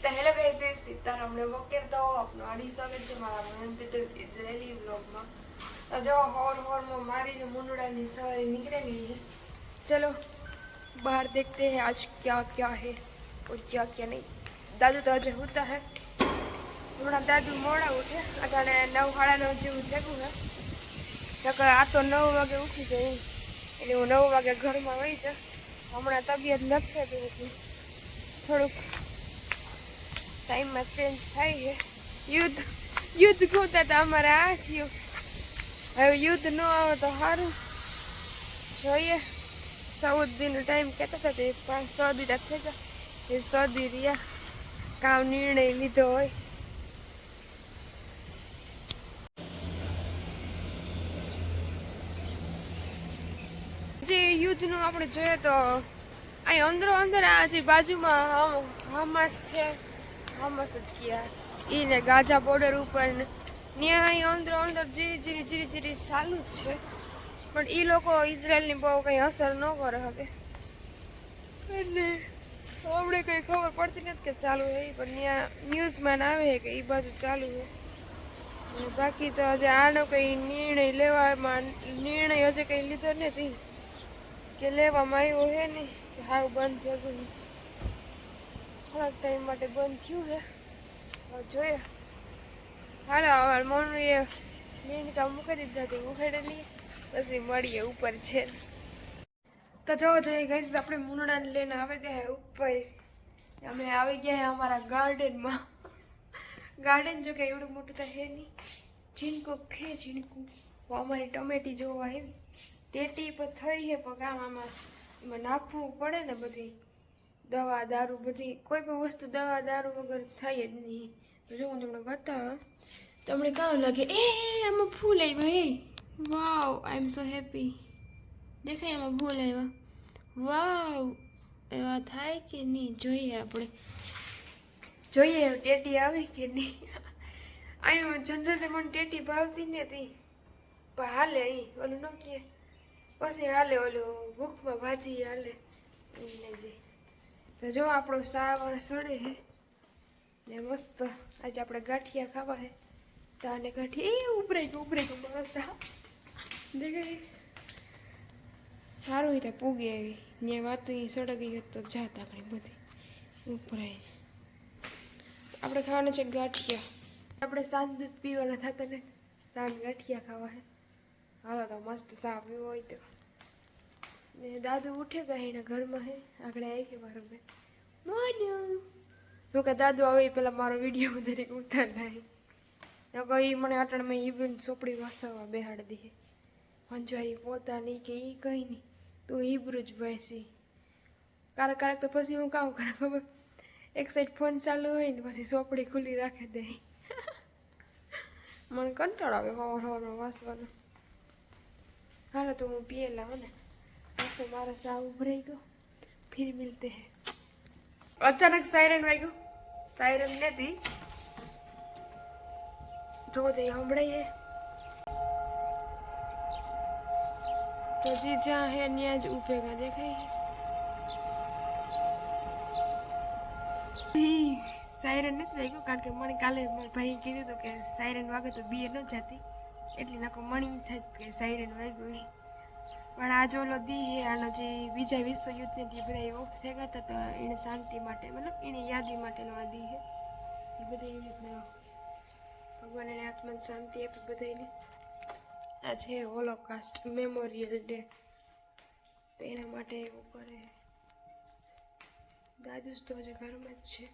तो hello guys Sitaram ने बकर तो अपनो आड़ी स्वागत है मारा मेहनत इजरायली व्लॉग में। तो जो होर होर में मारी ने मुंडड़ा ની सवारी निकल गई है। चलो बाहर देखते हैं आज क्या क्या है और क्या क्या नहीं। दादू तो आज होता है हमारा दादू मोड़ा उठे अटाने 9:30 જેવું થયું है નકર આ તો 9 વાગે ઉઠી જાય એટલે હું 9 વાગે ઘરમાં વઈ જા હમણાં તબિયત નથી થતી થોડુંક ટાઈમમાં ચેન્જ થાય છે યુદ્ધ યુદ્ધ ગોતા હતા અમારે આ થયું હવે યુદ્ધ ન આવે તો સારું જોઈએ 14 દિનનો ટાઈમ કહેતા હતા તે 5-6 દી થઈ ગયા એ 100 દી રહ્યા કામ નિર્ણય લીધો હોય જે યુદ્ધનું આપણે જોઈએ તો અહીં અંદરો અંદર આ જે બાજુમાં હમાસ છે હમાસ જ ગયા એને ગાઝા બોર્ડર ઉપર ત્યાં અહીં અંદરો અંદર જીરી જીરી ચાલુ જ છે પણ એ લોકો ઇઝરાયલની બહુ કંઈ અસર ન કરે હવે એટલે આપણે કંઈ ખબર પડતી નથી કે ચાલુ હોય પણ ત્યાં ન્યૂઝમાં આવે કે એ બાજુ ચાલુ હોય બાકી તો હજી આનો કંઈ નિર્ણય લેવામાં નિર્ણય હજી કંઈ લીધો નથી કે લેવામાં આવ્યો છે ને કે હાવ બંધ થઈ ગયું થોડાક ટાઈમ માટે બંધ થયું છે હવે જોઈએ હાલો હવે મમ્મીએ મેનકા મૂકી દીધા હતી ઉખેડેલી પછી મળીએ ઉપર છે તો જોવો જોઈએ ગઈ આપણે મુંડાને લઈને આવી ગયા ઉપર અમે આવી ગયા અમારા ગાર્ડનમાં ગાર્ડન જો કે એવડું મોટું તો છે નહીં ઝીણકો ખે ઝીણકું અમારી ટમેટી જોવા આવી ટેટી પર થઈ છે પણ કામ આમાં એમાં નાખવું પડે ને બધી દવા દારૂ બધી કોઈ પણ વસ્તુ દવા દારૂ વગર થાય જ નહીં તો જો હું તમને બતાવો તમને કામ લાગે એ આમાં ફૂલ આવ્યા હે વાવ આઈ એમ સો હેપી દેખાય આમાં ફૂલ આવ્યા વાવ એવા થાય કે નહીં જોઈએ આપણે જોઈએ ટેટી આવી કે નહીં અહીંયા જનરલી મને ટેટી ભાવતી નથી પણ હાલે અહીં ઓલું ન કહે પછી હાલે ઓલું ભૂખમાં ભાજી હાલે એને જે તો જો આપણો સાવા સડે હે ને મસ્ત આજે આપણે ગાંઠિયા ખાવા હે સા ને ગાંઠિયા એ ઉભરાઈ ગયું મારો સા દેખાય સારું હોય પૂગે આવી ને વાતો એ સળગી ગઈ તો જાત આકડી બધી ઉભરાઈ આપણે ખાવાના છે ગાંઠિયા આપણે સાંજ દૂધ પીવાના થતા ને સાંજ ગાંઠિયા ખાવા હે હાલો તો મસ્ત સા પીવો હોય તો ને દાદુ ઉઠે ગયા એના ઘરમાં હે આગળ આવી કે મારો બેન મોનું જો કે દાદુ આવે પેલા મારો વિડીયો જરીક ઉતાર લાય એ મને અટણમાં ઈવન ચોપડી વસાવવા બેહાડી દે પંચવારી પોતાની કે એ કંઈ નહીં તું હિબ્રુ જ બેસી કારક તો પછી હું કામ કરે ખબર એક સાઈડ ફોન ચાલુ હોય ને પછી ચોપડી ખુલ્લી રાખી દે મને કંટાળો આવે હવારમાં વાંચવાનો હાલો તો હું પીએલા હો ને तो हमारा सा उभरे गो फिर मिलते हैं अचानक सायरन वाग्યું सायरन નથી જો જઈ હમણાં તો જી જ્યાં હે ત્યાં જ ઉભેગા દેખાય સાયરન નથી વાગ્યું કારણ કે મને કાલે મારા ભાઈએ કીધું હતું કે સાયરન વાગે તો બીએ ન જતી એટલે નાકો મણી થાય કે સાયરન વાગ્યું પણ આ જો ઓલો દી હે આનો જે બીજા વિશ્વયુદ્ધને દી બધા ઓફ થઈ ગયા હતા તો એને શાંતિ માટે મતલબ એની યાદી માટેનો આ દી હે એ બધી એવી રીતના ભગવાન એને આત્માને શાંતિ આપે બધાને આ છે હોલોકાસ્ટ મેમોરિયલ ડે તો એના માટે એવું કરે દાદુ તો હજી ઘરમાં જ છે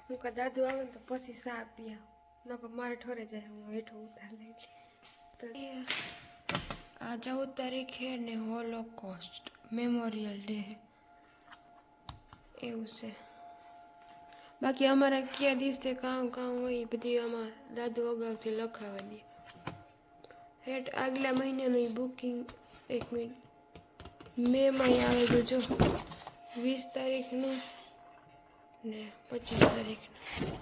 હું કા દાદુ આવે ને તો પછી સા પીયા નકો મારે ઠોરે જાય હું હેઠો ઉતાર લઈ તો આ 14 તારીખે ને હોલોકોસ્ટ મેમોરિયલ ડે એવું છે બાકી અમારા કયા દિવસે કામ હોય બધી આમાં દાદુ અગાઉથી લખાવી દે હેઠ આગલા મહિનાનું બુકિંગ 1 મિનિટ મેમાં આવેલું જો 20 તારીખનું ને 25 તારીખનું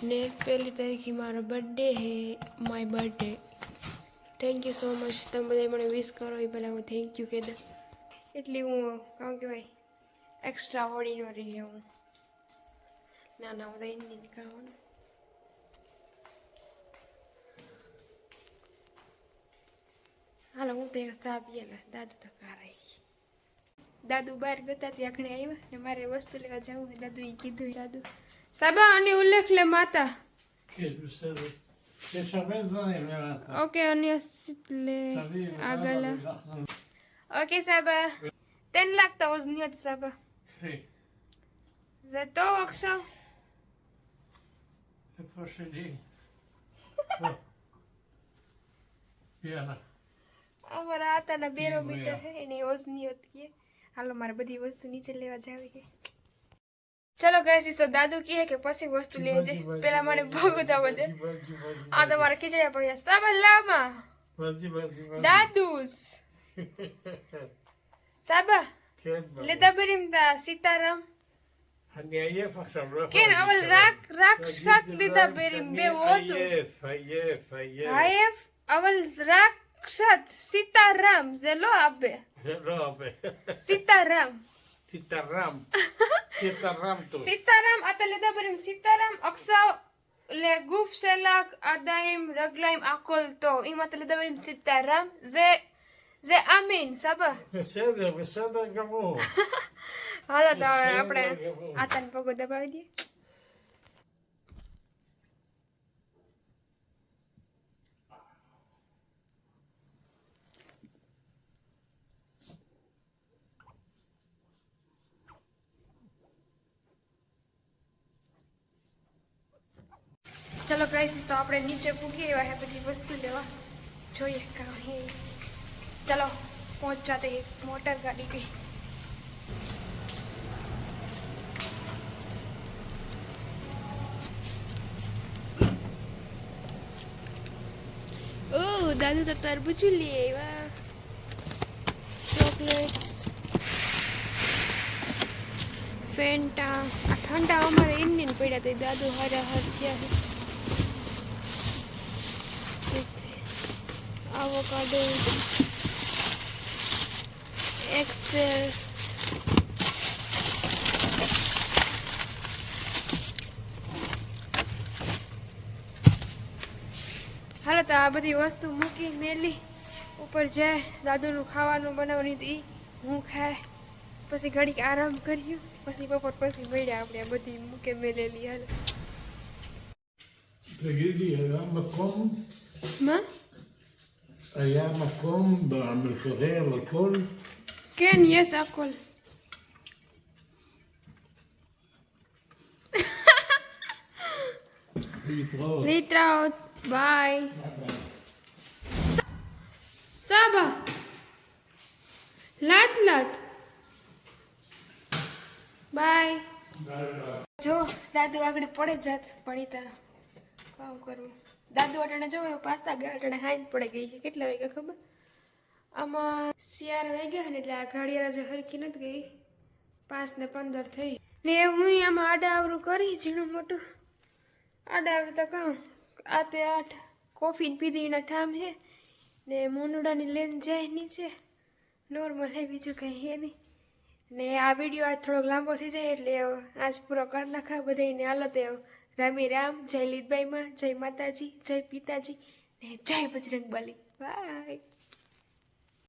ને 1 તારીખે મારો બર્થડે હે my birthday thank you so much તમે બધા મને વિશ કરો એ પહેલાં હું થેન્ક યુ કહી દઉં એટલી હું કામ કહેવાય એક્સ્ટ્રા ઓર્ડિનરી હે હું ના ના હું તો એની નીકળવાનું. હાલો હું તો ચા પીએલા. દાદુ તો કારાઈ. દાદુ બહાર ગયા ત્યાં ઘણે આવ્યા ને મારે વસ્તુ લેવા જવું હોય. દાદુ એ કીધું. દાદુ સાબા અને ઉલ્લેખ લે માતા. ઓકે અને લે આગળ. ઓકે સાબા 10 લાખ وزنيات سابا زيتو أقصى અમારા આતાના બેરોમીટર છે એની વજનીયત કે હાલો મારે બધી વસ્તુ નીચે લેવા જાવી છે. ચલો ગાઈસ તો દાદુ કહે કે પછી વસ્તુ લઈ જાય પેલા મને ભગુતા બધે આ તમારે ખીચડા પડ્યા સાબા લામાં દાદુસ સાબા લેતા બેરીમ તા સીતારામ કેન અવલ રાક્ષસ લેતા બેરીમ બે હોતું હાયફ અવલ રાક્ષસ સીતારામ જેલો આપે સીતારામ आता लेता बेरीम સીતારામ અક્ષા લે ગુફ શેલાક આદાઈમ રગલાઈમ આકોલ તો ઈમાં તો લેતા બેરીમ સીતારામ જે આમીન સાબા בסדר גמור. હાલો તો આપણે આતાને પગો દબાવી દઈએ. ચલો ગાઈસ તો આપણે નીચે પૂગી આવ્યા પછી વસ્તુ લેવા જોઈએ કાંઈ. चलो पहुंच जाते हैं मोटर गाड़ी पे. ओह दादू तो तरबूज लिए वाह चॉकलेट्स फेंटा आ ठंडा हमारे इंडियन पड़ा तो दादू हरा हर क्या है एवोकाडो एक्सेल હાલો તો આ બધી વસ્તુ મૂકી મેલી ઉપર જાય દાદુનું ખાવાનું બનાવવાની હતી હું ખાય પછી ઘડીક આરામ કર્યું પછી બપોર પછી મળ્યા આપણે આ બધી મૂકે મેલેલી. હાલો תגידי, מה? היה מקום במקרר לכל? כן, יש הכל. להתראות, ביי. סבא, לאט לאט. બાય. જો દાદુ આગળ પડે જાત પડી તા કામ કરું. દાદુ અટાણે જો પાછા ગાટણે હાઈ પડે ગઈ છે. કેટલા વાગ્યા ખબર? આમાં 4 વાગ્યા ને એટલે આ ઘડિયાળ જે હરખી નથી ગઈ 5:15 થઈ ને હું આમાં આડાવરું કરી ઝીણું મોટું આડાવરું તો કામ આ તે 8 કોફી પીધીના ઠામ હે ને મુનુડાની લઈને જાય નીચે નોર્મલ હે બીજું કંઈ હે નહીં ને આ વિડીયો આજ થોડોક લાંબો થઈ જાય એટલે આજ પૂરો કરી નાખા બધાને. હાલો તે રામી રામ, જય લીધબાઈમાં, જય માતાજી, જય પિતાજી ને જય બજરંગ બલી. બાય.